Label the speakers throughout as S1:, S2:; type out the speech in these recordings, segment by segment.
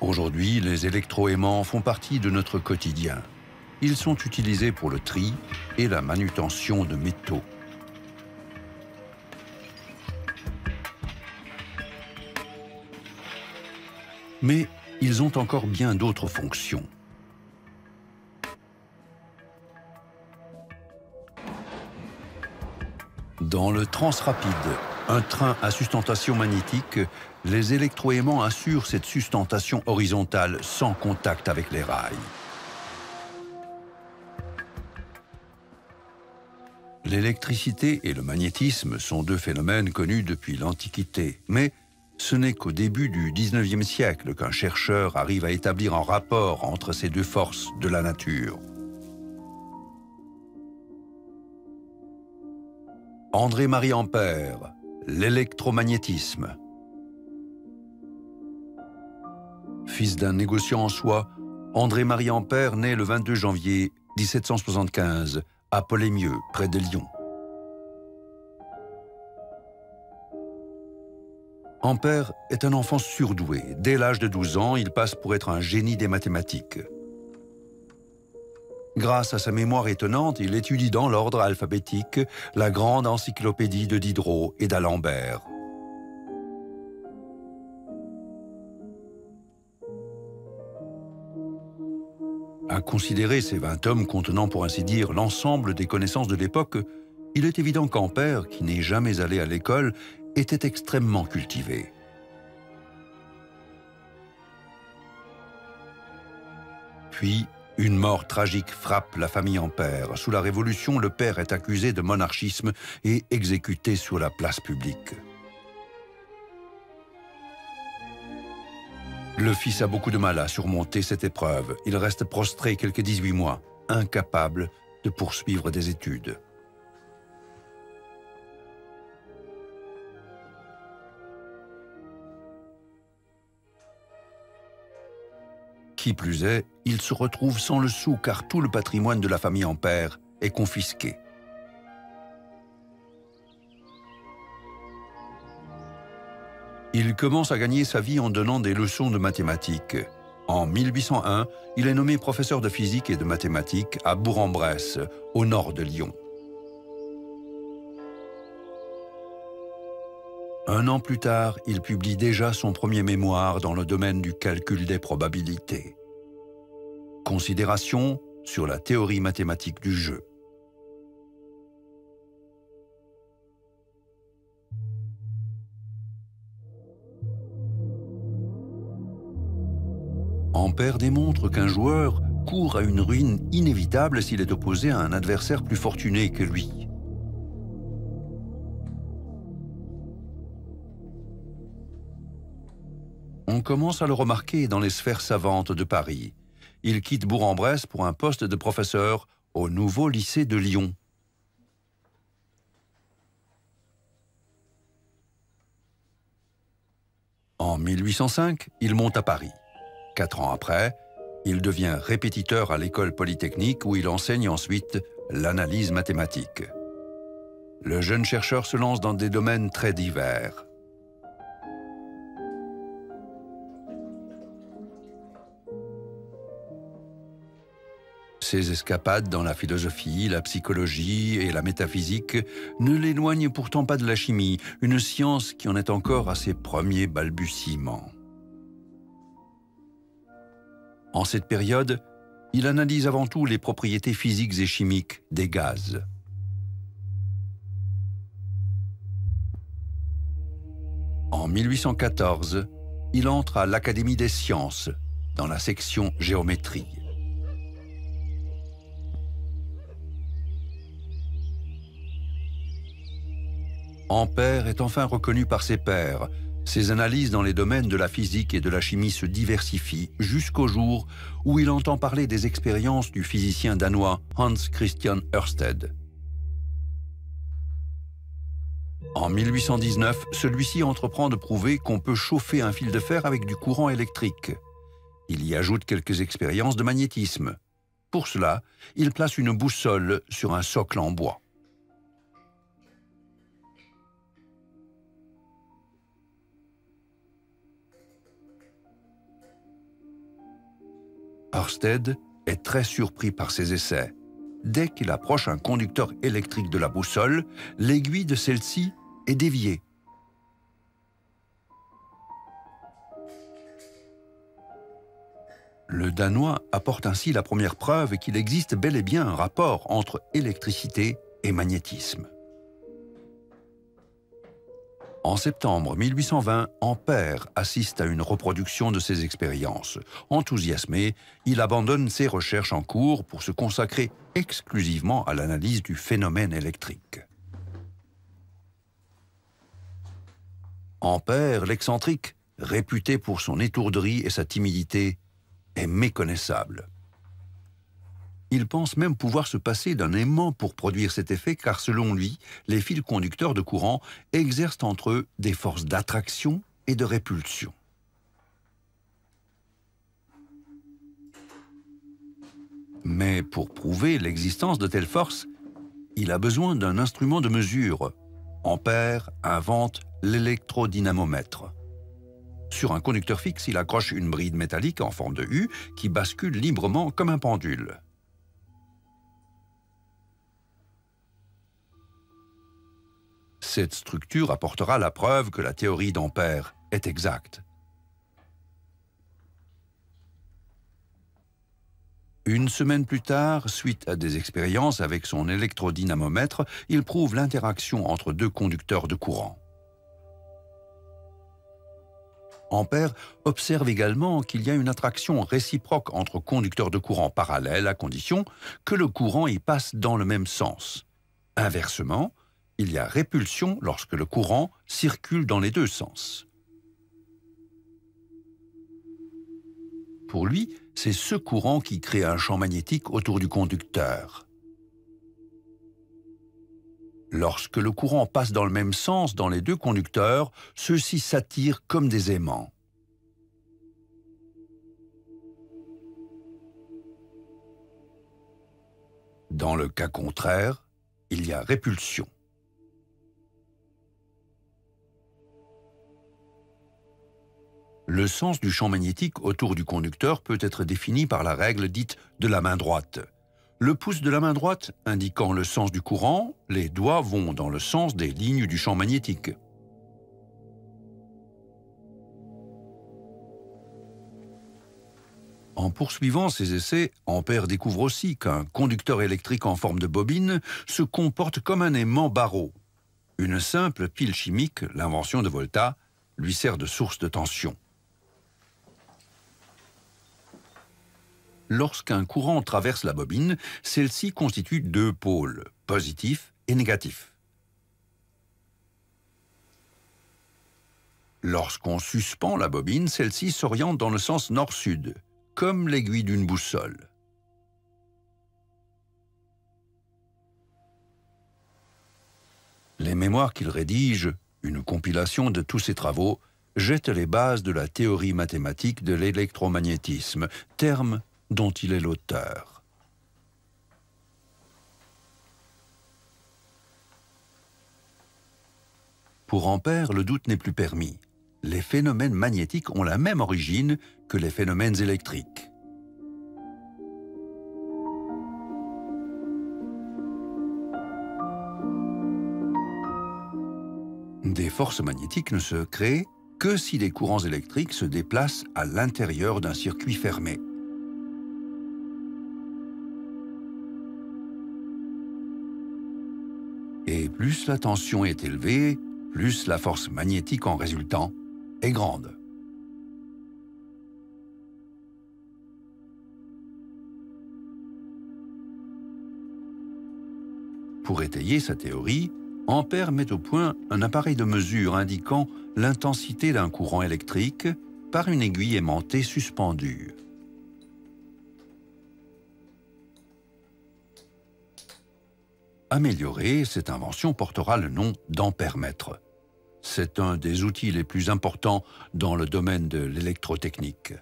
S1: Aujourd'hui, les électroaimants font partie de notre quotidien. Ils sont utilisés pour le tri et la manutention de métaux. Mais ils ont encore bien d'autres fonctions. Dans le Transrapide, un train à sustentation magnétique, les électroaimants assurent cette sustentation horizontale sans contact avec les rails. L'électricité et le magnétisme sont deux phénomènes connus depuis l'Antiquité, mais ce n'est qu'au début du XIXe siècle qu'un chercheur arrive à établir un rapport entre ces deux forces de la nature. André-Marie Ampère, l'électromagnétisme. Fils d'un négociant en soie, André-Marie Ampère naît le 22 janvier 1775 à Poleymieux, près de Lyon. Ampère est un enfant surdoué. Dès l'âge de 12 ans, il passe pour être un génie des mathématiques. Grâce à sa mémoire étonnante, il étudie dans l'ordre alphabétique la grande encyclopédie de Diderot et d'Alembert. À considérer ces 20 tomes contenant, pour ainsi dire, l'ensemble des connaissances de l'époque, il est évident qu'Ampère, qui n'est jamais allé à l'école, était extrêmement cultivé. Puis, une mort tragique frappe la famille Ampère. Sous la Révolution, le père est accusé de monarchisme et exécuté sur la place publique. Le fils a beaucoup de mal à surmonter cette épreuve. Il reste prostré quelques 18 mois, incapable de poursuivre des études. Qui plus est, il se retrouve sans le sou car tout le patrimoine de la famille Ampère est confisqué. Il commence à gagner sa vie en donnant des leçons de mathématiques. En 1801, il est nommé professeur de physique et de mathématiques à Bourg-en-Bresse, au nord de Lyon. Un an plus tard, il publie déjà son premier mémoire dans le domaine du calcul des probabilités. Considérations sur la théorie mathématique du jeu. Ampère démontre qu'un joueur court à une ruine inévitable s'il est opposé à un adversaire plus fortuné que lui. On commence à le remarquer dans les sphères savantes de Paris. Il quitte Bourg-en-Bresse pour un poste de professeur au nouveau lycée de Lyon. En 1805, il monte à Paris. 4 ans après, il devient répétiteur à l'école polytechnique où il enseigne ensuite l'analyse mathématique. Le jeune chercheur se lance dans des domaines très divers. Ses escapades dans la philosophie, la psychologie et la métaphysique ne l'éloignent pourtant pas de la chimie, une science qui en est encore à ses premiers balbutiements. En cette période, il analyse avant tout les propriétés physiques et chimiques des gaz. En 1814, il entre à l'Académie des sciences, dans la section géométrie. Ampère est enfin reconnu par ses pairs. Ses analyses dans les domaines de la physique et de la chimie se diversifient jusqu'au jour où il entend parler des expériences du physicien danois Hans Christian Ørsted. En 1819, celui-ci entreprend de prouver qu'on peut chauffer un fil de fer avec du courant électrique. Il y ajoute quelques expériences de magnétisme. Pour cela, il place une boussole sur un socle en bois. Ørsted est très surpris par ses essais. Dès qu'il approche un conducteur électrique de la boussole, l'aiguille de celle-ci est déviée. Le Danois apporte ainsi la première preuve qu'il existe bel et bien un rapport entre électricité et magnétisme. En septembre 1820, Ampère assiste à une reproduction de ses expériences. Enthousiasmé, il abandonne ses recherches en cours pour se consacrer exclusivement à l'analyse du phénomène électrique. Ampère, l'excentrique, réputé pour son étourderie et sa timidité, est méconnaissable. Il pense même pouvoir se passer d'un aimant pour produire cet effet car selon lui, les fils conducteurs de courant exercent entre eux des forces d'attraction et de répulsion. Mais pour prouver l'existence de telles forces, il a besoin d'un instrument de mesure. Ampère invente l'électrodynamomètre. Sur un conducteur fixe, il accroche une bride métallique en forme de U qui bascule librement comme un pendule. Cette structure apportera la preuve que la théorie d'Ampère est exacte. Une semaine plus tard, suite à des expériences avec son électrodynamomètre, il prouve l'interaction entre deux conducteurs de courant. Ampère observe également qu'il y a une attraction réciproque entre conducteurs de courant parallèles à condition que le courant y passe dans le même sens. Inversement, il y a répulsion lorsque le courant circule dans les deux sens. Pour lui, c'est ce courant qui crée un champ magnétique autour du conducteur. Lorsque le courant passe dans le même sens dans les deux conducteurs, ceux-ci s'attirent comme des aimants. Dans le cas contraire, il y a répulsion. Le sens du champ magnétique autour du conducteur peut être défini par la règle dite de la main droite. Le pouce de la main droite indiquant le sens du courant, les doigts vont dans le sens des lignes du champ magnétique. En poursuivant ses essais, Ampère découvre aussi qu'un conducteur électrique en forme de bobine se comporte comme un aimant barreau. Une simple pile chimique, l'invention de Volta, lui sert de source de tension. Lorsqu'un courant traverse la bobine, celle-ci constitue deux pôles, positif et négatif. Lorsqu'on suspend la bobine, celle-ci s'oriente dans le sens nord-sud, comme l'aiguille d'une boussole. Les mémoires qu'il rédige, une compilation de tous ses travaux, jettent les bases de la théorie mathématique de l'électromagnétisme, terme dont il est l'auteur. Pour Ampère, le doute n'est plus permis. Les phénomènes magnétiques ont la même origine que les phénomènes électriques. Des forces magnétiques ne se créent que si les courants électriques se déplacent à l'intérieur d'un circuit fermé. Et plus la tension est élevée, plus la force magnétique en résultant est grande. Pour étayer sa théorie, Ampère met au point un appareil de mesure indiquant l'intensité d'un courant électrique par une aiguille aimantée suspendue. Améliorée, cette invention portera le nom d'ampèremètre. C'est un des outils les plus importants dans le domaine de l'électrotechnique.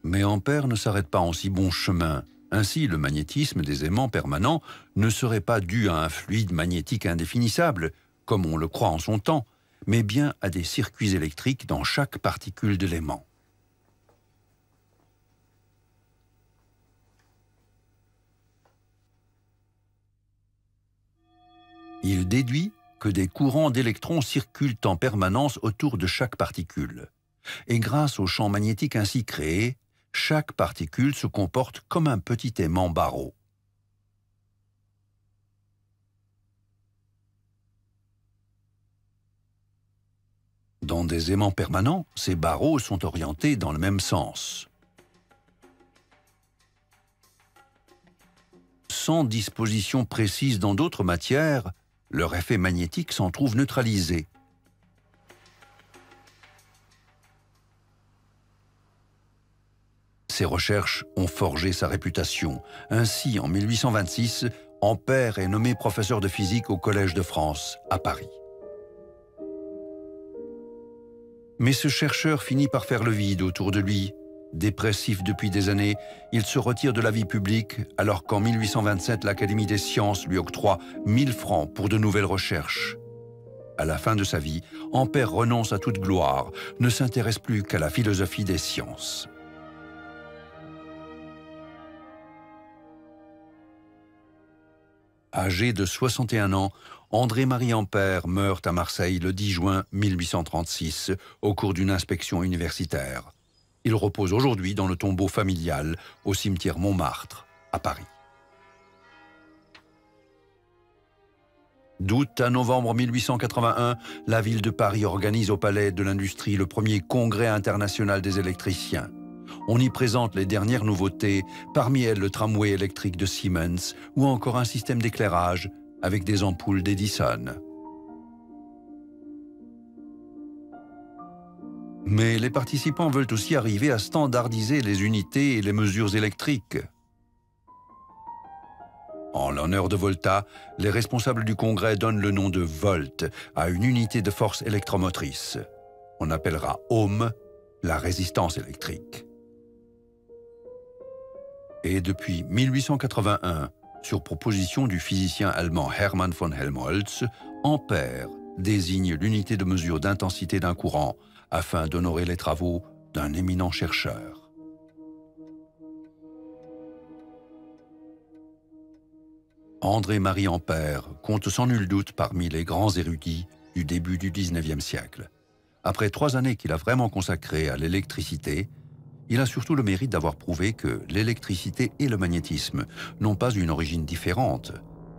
S1: Mais Ampère ne s'arrête pas en si bon chemin. Ainsi, le magnétisme des aimants permanents ne serait pas dû à un fluide magnétique indéfinissable, comme on le croit en son temps, mais bien à des circuits électriques dans chaque particule d'élément. Il déduit que des courants d'électrons circulent en permanence autour de chaque particule. Et grâce au champ magnétique ainsi créé, chaque particule se comporte comme un petit aimant barreau. Dans des aimants permanents, ces barreaux sont orientés dans le même sens. Sans disposition précise dans d'autres matières, leur effet magnétique s'en trouve neutralisé. Ses recherches ont forgé sa réputation. Ainsi, en 1826, Ampère est nommé professeur de physique au Collège de France, à Paris. Mais ce chercheur finit par faire le vide autour de lui. Dépressif depuis des années, il se retire de la vie publique alors qu'en 1827, l'Académie des sciences lui octroie 1000 francs pour de nouvelles recherches. À la fin de sa vie, Ampère renonce à toute gloire, ne s'intéresse plus qu'à la philosophie des sciences. Âgé de 61 ans, André-Marie Ampère meurt à Marseille le 10 juin 1836 au cours d'une inspection universitaire. Il repose aujourd'hui dans le tombeau familial au cimetière Montmartre, à Paris. D'août à novembre 1881, la ville de Paris organise au Palais de l'Industrie le premier congrès international des électriciens. On y présente les dernières nouveautés, parmi elles le tramway électrique de Siemens ou encore un système d'éclairage avec des ampoules d'Edison. Mais les participants veulent aussi arriver à standardiser les unités et les mesures électriques. En l'honneur de Volta, les responsables du congrès donnent le nom de volt à une unité de force électromotrice. On appellera ohm la résistance électrique. Et depuis 1881, sur proposition du physicien allemand Hermann von Helmholtz, Ampère désigne l'unité de mesure d'intensité d'un courant afin d'honorer les travaux d'un éminent chercheur. André-Marie Ampère compte sans nul doute parmi les grands érudits du début du XIXe siècle. Après 3 années qu'il a vraiment consacrées à l'électricité, il a surtout le mérite d'avoir prouvé que l'électricité et le magnétisme n'ont pas une origine différente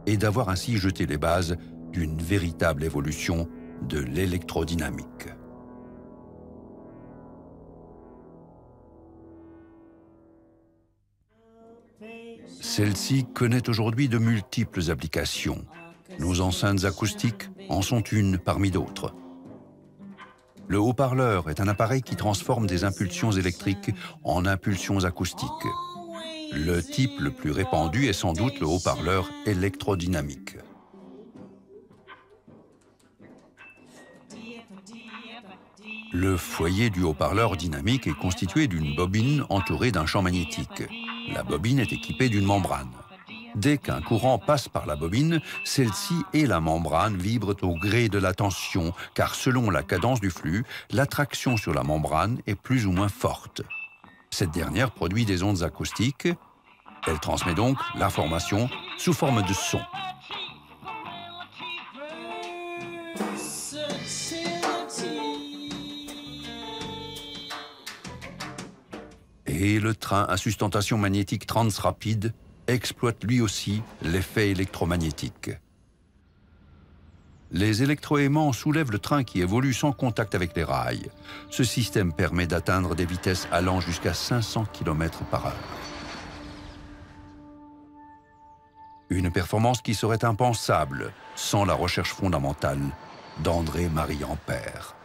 S1: et d'avoir ainsi jeté les bases d'une véritable évolution de l'électrodynamique. Celle-ci connaît aujourd'hui de multiples applications. Nos enceintes acoustiques en sont une parmi d'autres. Le haut-parleur est un appareil qui transforme des impulsions électriques en impulsions acoustiques. Le type le plus répandu est sans doute le haut-parleur électrodynamique. Le foyer du haut-parleur dynamique est constitué d'une bobine entourée d'un champ magnétique. La bobine est équipée d'une membrane. Dès qu'un courant passe par la bobine, celle-ci et la membrane vibrent au gré de la tension, car selon la cadence du flux, l'attraction sur la membrane est plus ou moins forte. Cette dernière produit des ondes acoustiques. Elle transmet donc l'information sous forme de son. Et le train à sustentation magnétique transrapide exploite lui aussi l'effet électromagnétique. Les électroaimants soulèvent le train qui évolue sans contact avec les rails. Ce système permet d'atteindre des vitesses allant jusqu'à 500 km/h. Une performance qui serait impensable sans la recherche fondamentale d'André-Marie Ampère.